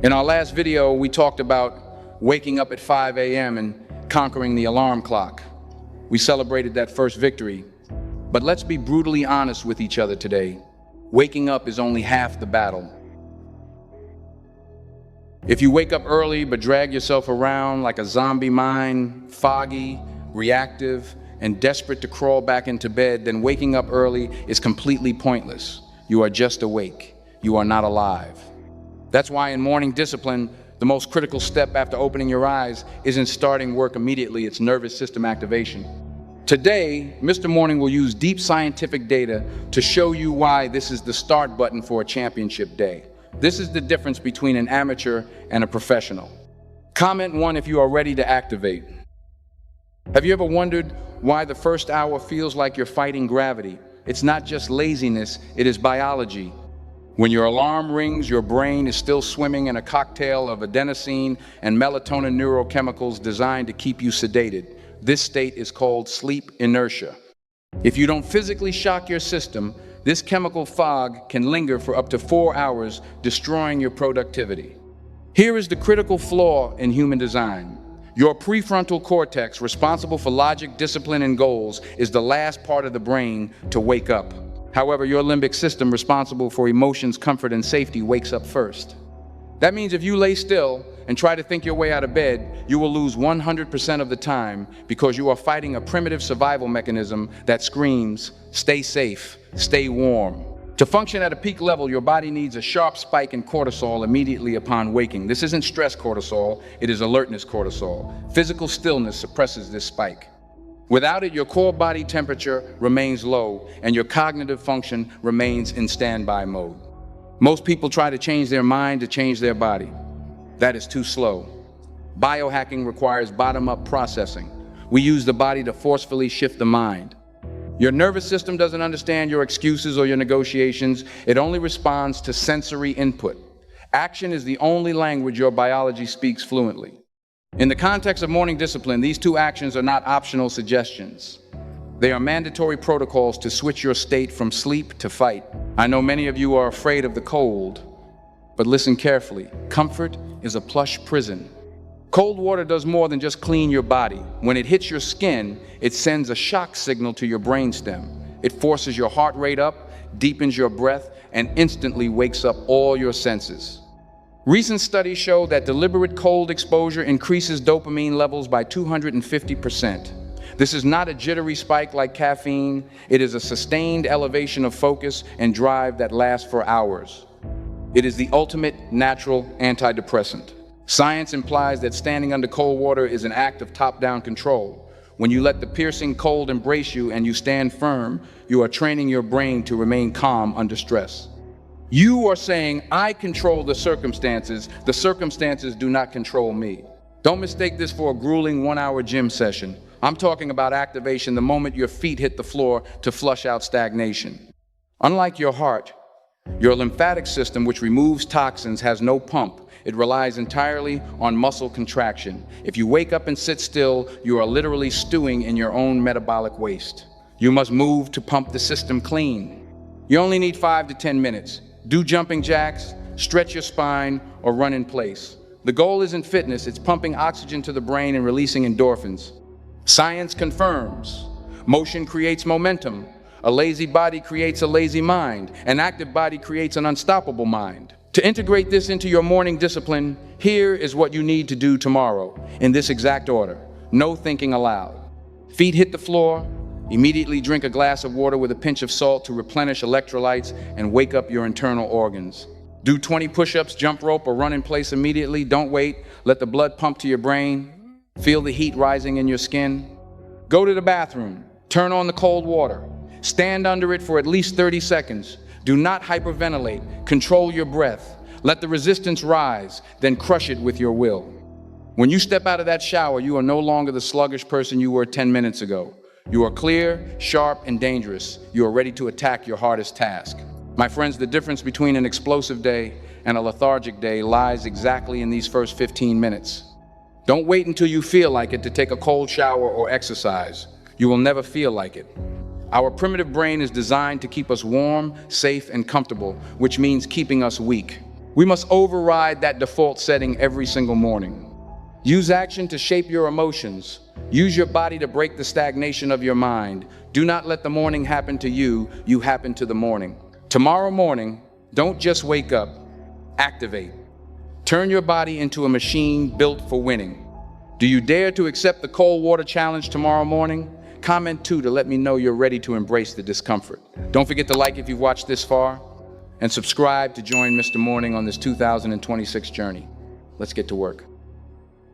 In our last video, we talked about waking up at 5 a.m. and conquering the alarm clock. We celebrated that first victory. But let's be brutally honest with each other today. Waking up is only half the battle. If you wake up early but drag yourself around like a zombie mind, foggy, reactive, and desperate to crawl back into bed, then waking up early is completely pointless. You are just awake. You are not alive. That's why in morning discipline, the most critical step after opening your eyes isn't starting work immediately, it's nervous system activation. Today, Mr. Morning will use deep scientific data to show you why this is the start button for a championship day. This is the difference between an amateur and a professional. Comment 1 if you are ready to activate. Have you ever wondered why the first hour feels like you're fighting gravity? It's not just laziness, it is biology. When your alarm rings, your brain is still swimming in a cocktail of adenosine and melatonin neurochemicals designed to keep you sedated. This state is called sleep inertia. If you don't physically shock your system, this chemical fog can linger for up to 4 hours, destroying your productivity. Here is the critical flaw in human design. Your prefrontal cortex, responsible for logic, discipline, and goals, is the last part of the brain to wake up. However, your limbic system, responsible for emotions, comfort, and safety, wakes up first. That means if you lay still and try to think your way out of bed, you will lose 100% of the time because you are fighting a primitive survival mechanism that screams, stay safe, stay warm. To function at a peak level, your body needs a sharp spike in cortisol immediately upon waking. This isn't stress cortisol, it is alertness cortisol. Physical stillness suppresses this spike. Without it, your core body temperature remains low and your cognitive function remains in standby mode. Most people try to change their mind to change their body. That is too slow. Biohacking requires bottom-up processing. We use the body to forcefully shift the mind. Your nervous system doesn't understand your excuses or your negotiations. It only responds to sensory input. Action is the only language your biology speaks fluently. In the context of morning discipline, these two actions are not optional suggestions. They are mandatory protocols to switch your state from sleep to fight. I know many of you are afraid of the cold, but listen carefully. Comfort is a plush prison. Cold water does more than just clean your body. When it hits your skin, it sends a shock signal to your brainstem. It forces your heart rate up, deepens your breath, and instantly wakes up all your senses. Recent studies show that deliberate cold exposure increases dopamine levels by 250%. This is not a jittery spike like caffeine. It is a sustained elevation of focus and drive that lasts for hours. It is the ultimate natural antidepressant. Science implies that standing under cold water is an act of top-down control. When you let the piercing cold embrace you and you stand firm, you are training your brain to remain calm under stress. You are saying, I control the circumstances do not control me. Don't mistake this for a grueling 1-hour gym session. I'm talking about activation the moment your feet hit the floor to flush out stagnation. Unlike your heart, your lymphatic system, which removes toxins, has no pump. It relies entirely on muscle contraction. If you wake up and sit still, you are literally stewing in your own metabolic waste. You must move to pump the system clean. You only need 5 to 10 minutes. Do jumping jacks, stretch your spine, or run in place. The goal isn't fitness, it's pumping oxygen to the brain and releasing endorphins. Science confirms. Motion creates momentum. A lazy body creates a lazy mind. An active body creates an unstoppable mind. To integrate this into your morning discipline, here is what you need to do tomorrow, in this exact order. No thinking aloud. Feet hit the floor. Immediately drink a glass of water with a pinch of salt to replenish electrolytes and wake up your internal organs. Do 20 push-ups, jump rope, or run in place immediately. Don't wait. Let the blood pump to your brain. Feel the heat rising in your skin. Go to the bathroom. Turn on the cold water. Stand under it for at least 30 seconds. Do not hyperventilate. Control your breath. Let the resistance rise, then crush it with your will. When you step out of that shower, you are no longer the sluggish person you were 10 minutes ago. You are clear, sharp, and dangerous. You are ready to attack your hardest task. My friends, the difference between an explosive day and a lethargic day lies exactly in these first 15 minutes. Don't wait until you feel like it to take a cold shower or exercise. You will never feel like it. Our primitive brain is designed to keep us warm, safe, and comfortable, which means keeping us weak. We must override that default setting every single morning. Use action to shape your emotions. Use your body to break the stagnation of your mind. Do not let the morning happen to you, you happen to the morning. Tomorrow morning, don't just wake up, activate. Turn your body into a machine built for winning. Do you dare to accept the cold water challenge tomorrow morning? Comment 2 to let me know you're ready to embrace the discomfort. Don't forget to like if you've watched this far, and subscribe to join Mr. Morning on this 2026 journey. Let's get to work.